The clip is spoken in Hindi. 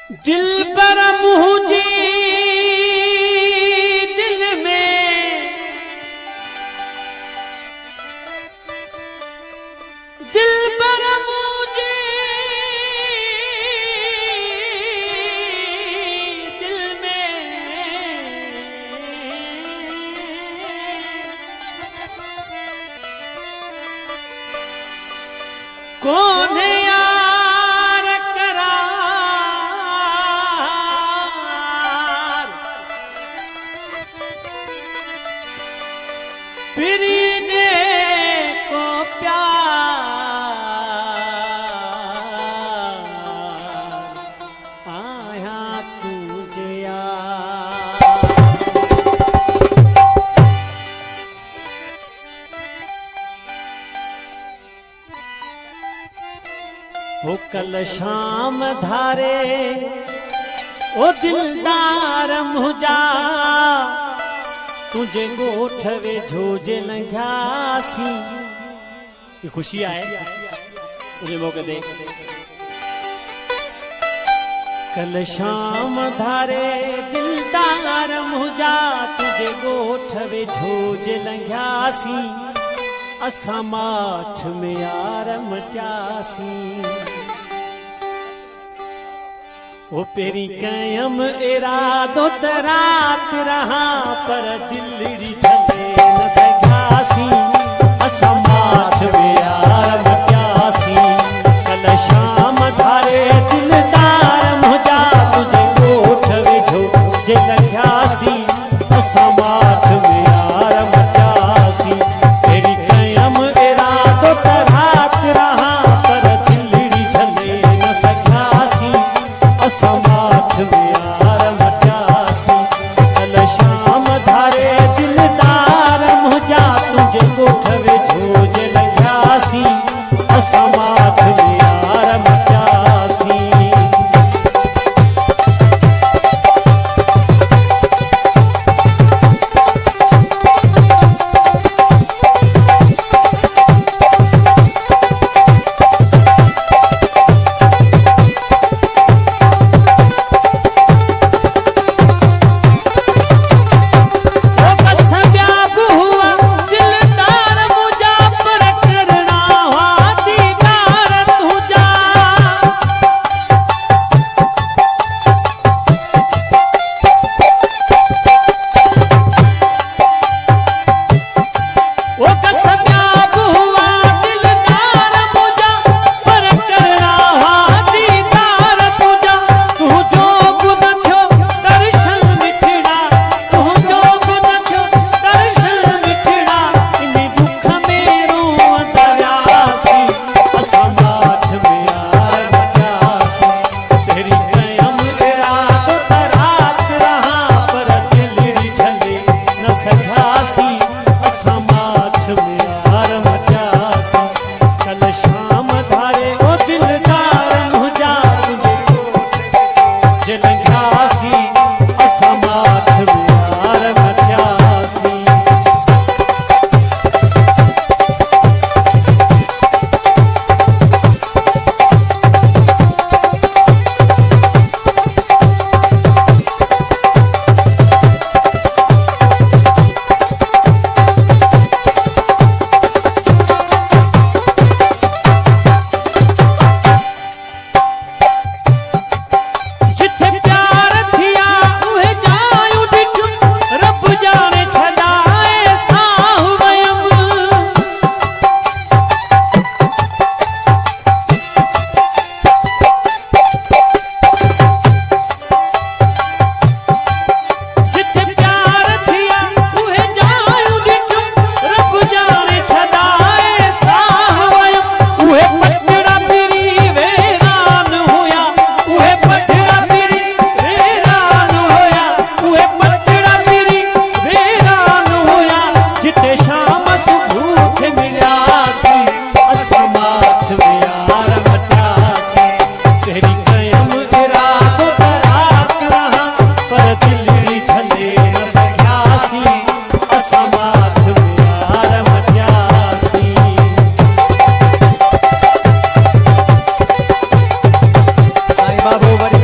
दिल पर मुझे दिल में दिल पर मुझे दिल में कौन है फिरने को प्यार आया तुझे वो कल शाम धारे ओ दिलदार मुझा तुझे गोठवे झोजे लंघ्यासी। ये खुशी आए मुझे मौके दे। कल शाम धारे दिलदार मुझा तुझे गोठवे झोजे लंघ्यासी असा माठ में यार मचासी। वो पेरी कयम इरादो त रात रहा पर दिलड़ी झले न सघासी असा माठ में यार मचासी। कल शाम धारे दिलदार मुझा तुझे गोठवे झोजे लंघ्यासी असा माठ में यार मचासी। पेरी कयम इरादो त रात रहा पर दिलड़ी झले न सघासी असा माठ में यार मचासी। कल शाम धारे दिलदार मुझा तुझे गोठवे झोजे लंघ्यासी असा माठ में यार मचासी। बाबू बड़ी